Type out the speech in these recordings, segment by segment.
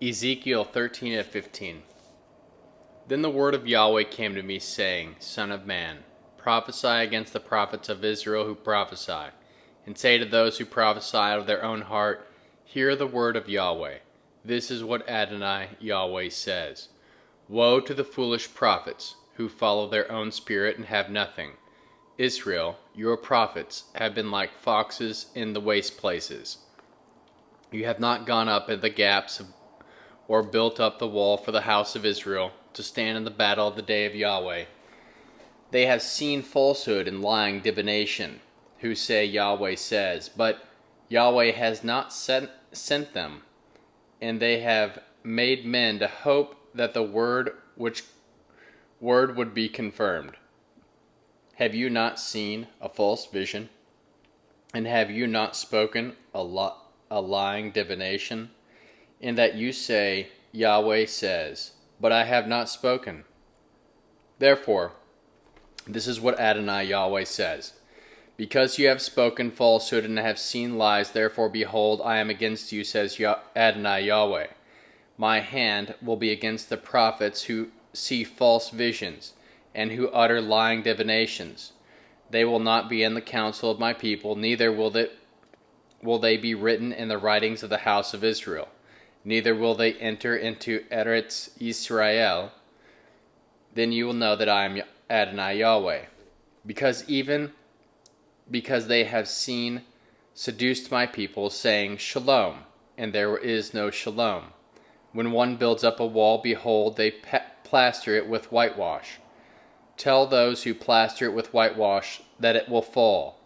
Ezekiel 13:15. Then the word of Yahweh came to me, saying, Son of man, prophesy against the prophets of Israel who prophesy, and say to those who prophesy out of their own heart, Hear the word of Yahweh. This is what Adonai Yahweh says. Woe to the foolish prophets, who follow their own spirit and have nothing. Israel, your prophets, have been like foxes in the waste places. You have not gone up in the gaps or built up the wall for the house of Israel, to stand in the battle of the day of Yahweh. They have seen falsehood and lying divination, who say Yahweh says, but Yahweh has not sent them, and they have made men to hope that the word would be confirmed. Have you not seen a false vision? And have you not spoken a lying divination? In that you say, Yahweh says, but I have not spoken. Therefore, this is what Adonai Yahweh says. Because you have spoken falsehood and have seen lies, therefore behold, I am against you, says Adonai Yahweh. My hand will be against the prophets who see false visions, and who utter lying divinations. They will not be in the council of my people, neither will they be written in the writings of the house of Israel. Neither will they enter into Eretz Israel. Then you will know that I am Adonai Yahweh. Because they have seduced my people, saying, Shalom, and there is no shalom. When one builds up a wall, behold, they plaster it with whitewash. Tell those who plaster it with whitewash that it will fall.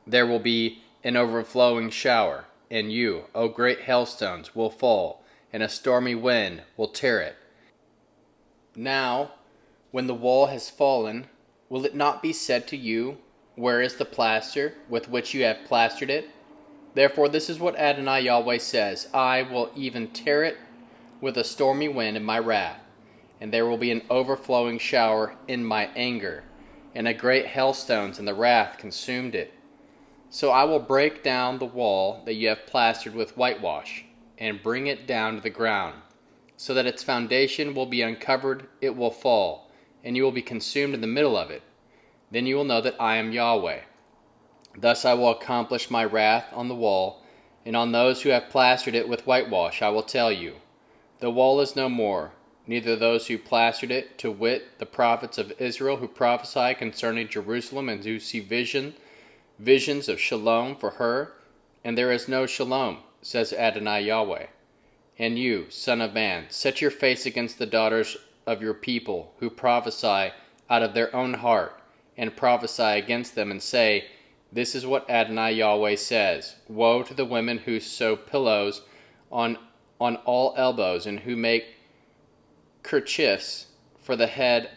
There will be an overflowing shower, and you, O great hailstones, will fall, and a stormy wind will tear it. Now, when the wall has fallen, will it not be said to you, Where is the plaster with which you have plastered it? Therefore this is what Adonai Yahweh says, I will even tear it with a stormy wind in my wrath, and there will be an overflowing shower in my anger, and a great hailstones, and the wrath consumed it. So I will break down the wall that you have plastered with whitewash, and bring it down to the ground, so that its foundation will be uncovered, it will fall, and you will be consumed in the middle of it. Then you will know that I am Yahweh. Thus I will accomplish my wrath on the wall, and on those who have plastered it with whitewash I will tell you, The wall is no more, neither those who plastered it, to wit, the prophets of Israel who prophesy concerning Jerusalem and who see visions of shalom for her, and there is no shalom, says Adonai Yahweh. And you, son of man, set your face against the daughters of your people, who prophesy out of their own heart, and prophesy against them, and say, This is what Adonai Yahweh says, Woe to the women who sew pillows on all elbows, and who make kerchiefs for the head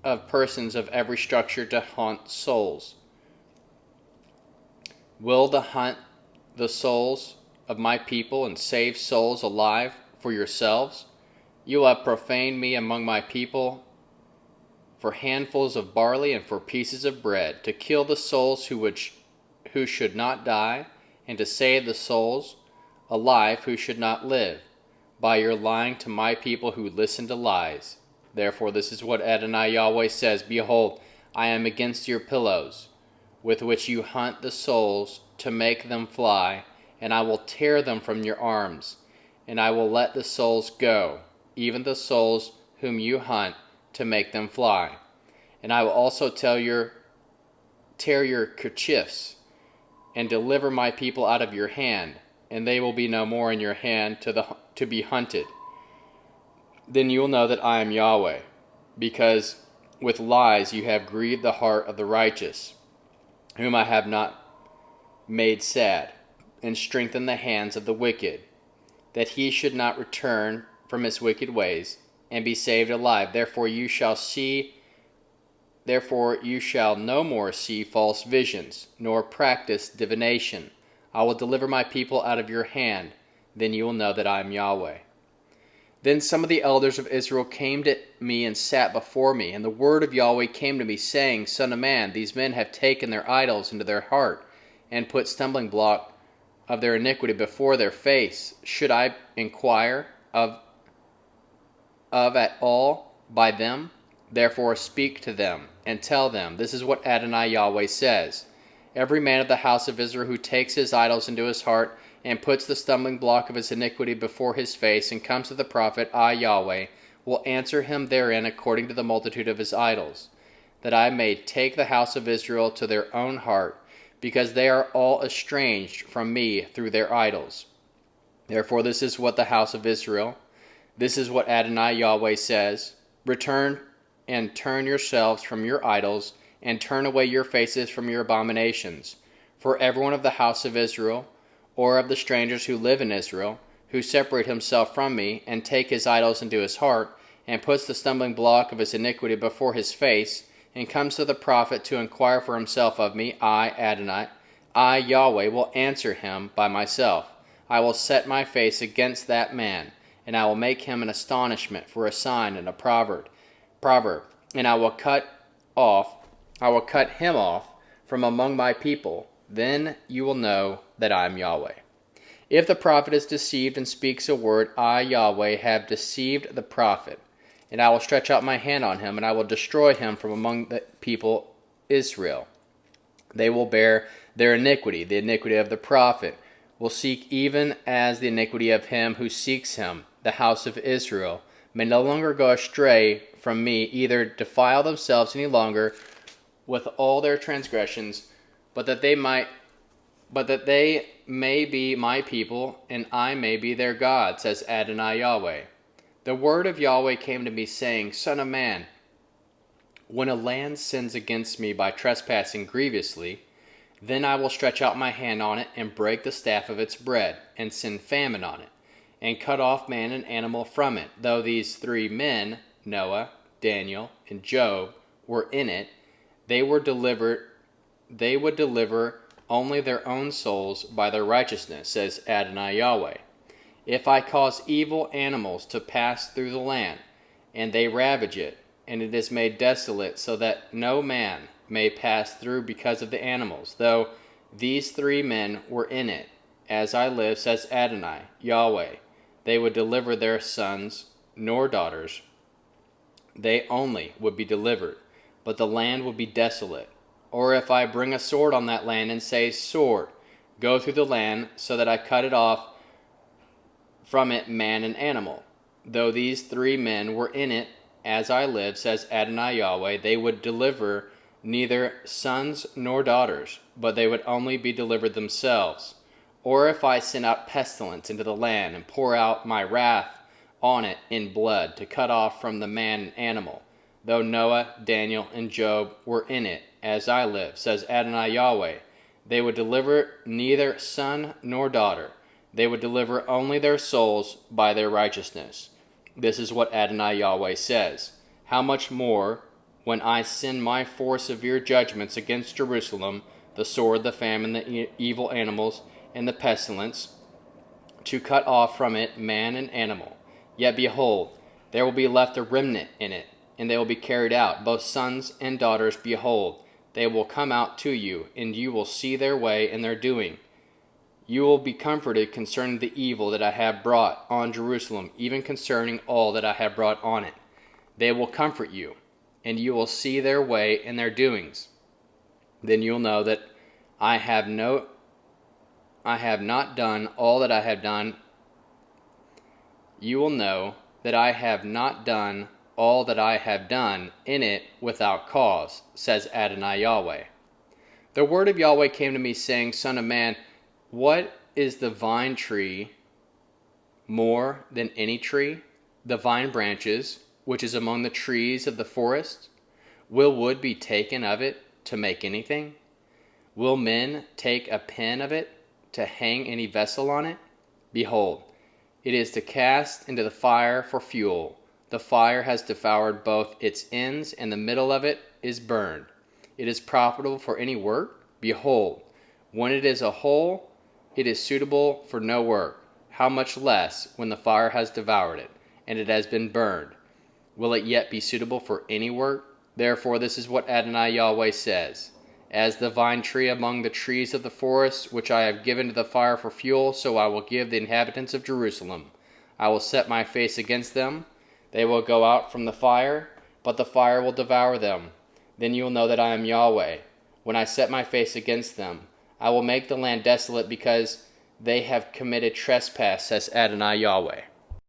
of persons of every structure to haunt souls. Will the hunt the souls of my people and save souls alive for yourselves? You will have profaned me among my people for handfuls of barley and for pieces of bread, to kill the souls who should not die, and to save the souls alive who should not live, by your lying to my people who listen to lies. Therefore this is what Adonai Yahweh says, Behold, I am against your pillows, with which you hunt the souls to make them fly, and I will tear them from your arms, and I will let the souls go, even the souls whom you hunt, to make them fly. And I will also tear your kerchiefs, and deliver my people out of your hand, and they will be no more in your hand to be hunted. Then you will know that I am Yahweh, because with lies you have grieved the heart of the righteous, whom I have not made sad, and strengthened the hands of the wicked, that he should not return from his wicked ways, and be saved alive. Therefore you shall no more see false visions, nor practice divination. I will deliver my people out of your hand. Then you will know that I am Yahweh. Then some of the elders of Israel came to me and sat before me, and the word of Yahweh came to me, saying, Son of man, these men have taken their idols into their heart, and put stumbling block of their iniquity before their face, should I inquire of at all by them? Therefore speak to them, and tell them, this is what Adonai Yahweh says. Every man of the house of Israel who takes his idols into his heart, and puts the stumbling block of his iniquity before his face, and comes to the prophet, I Yahweh, will answer him therein according to the multitude of his idols, that I may take the house of Israel to their own heart, because they are all estranged from me through their idols. Therefore this is what the house of Israel, this is what Adonai Yahweh says, return and turn yourselves from your idols, and turn away your faces from your abominations. For everyone of the house of Israel, or of the strangers who live in Israel, who separate himself from me, and take his idols into his heart, and puts the stumbling block of his iniquity before his face, and comes to the prophet to inquire for himself of me, I, Adonai, I, Yahweh, will answer him by myself. I will set my face against that man, and I will make him an astonishment for a sign and a proverb, and I will cut him off from among my people. Then you will know that I am Yahweh. If the prophet is deceived and speaks a word, I, Yahweh, have deceived the prophet, and I will stretch out my hand on him, and I will destroy him from among the people Israel. They will bear their iniquity. The iniquity of the prophet will seek, even as the iniquity of him who seeks him. The house of Israel may no longer go astray from me, either defile themselves any longer with all their transgressions, but that they may be my people, and I may be their God, says Adonai Yahweh. The word of Yahweh came to me, saying, Son of man, when a land sins against me by trespassing grievously, then I will stretch out my hand on it, and break the staff of its bread, and send famine on it, and cut off man and animal from it. Though these three men, Noah, Daniel, and Job, were in it, they would deliver only their own souls by their righteousness, says Adonai Yahweh. If I cause evil animals to pass through the land, and they ravage it, and it is made desolate, so that no man may pass through because of the animals, though these three men were in it, as I live, says Adonai Yahweh, they would deliver their sons nor daughters. They only would be delivered, but the land would be desolate. Or if I bring a sword on that land and say, Sword, go through the land, so that I cut it off from it man and animal. Though these three men were in it, as I live, says Adonai Yahweh, they would deliver neither sons nor daughters, but they would only be delivered themselves. Or if I send out pestilence into the land, and pour out my wrath on it in blood, to cut off from the man and animal, though Noah, Daniel, and Job were in it, as I live, says Adonai Yahweh, they would deliver neither son nor daughter. They would deliver only their souls by their righteousness. This is what Adonai Yahweh says. How much more when I send my four severe judgments against Jerusalem, the sword, the famine, the evil animals, and the pestilence, to cut off from it man and animal. Yet behold, there will be left a remnant in it, and they will be carried out, both sons and daughters. Behold, they will come out to you, and you will see their way and their doing. You will be comforted concerning the evil that I have brought on Jerusalem, even concerning all that I have brought on it. They will comfort you, and you will see their way and their doings. Then you'll know that I have not done all that I have done. You will know that I have not done all that I have done in it without cause, says Adonai Yahweh. The word of Yahweh came to me, saying, Son of man, what is the vine tree more than any tree? The vine branches, which is among the trees of the forest. Will wood be taken of it to make anything? Will men take a pin of it to hang any vessel on it? Behold, it is to cast into the fire for fuel. The fire has devoured both its ends, and the middle of it is burned. It is profitable for any work? Behold, when it is a whole, it is suitable for no work. How much less when the fire has devoured it, and it has been burned? Will it yet be suitable for any work? Therefore this is what Adonai Yahweh says. As the vine tree among the trees of the forest, which I have given to the fire for fuel, so I will give the inhabitants of Jerusalem. I will set my face against them. They will go out from the fire, but the fire will devour them. Then you will know that I am Yahweh. When I set my face against them, I will make the land desolate because they have committed trespass, says Adonai Yahweh.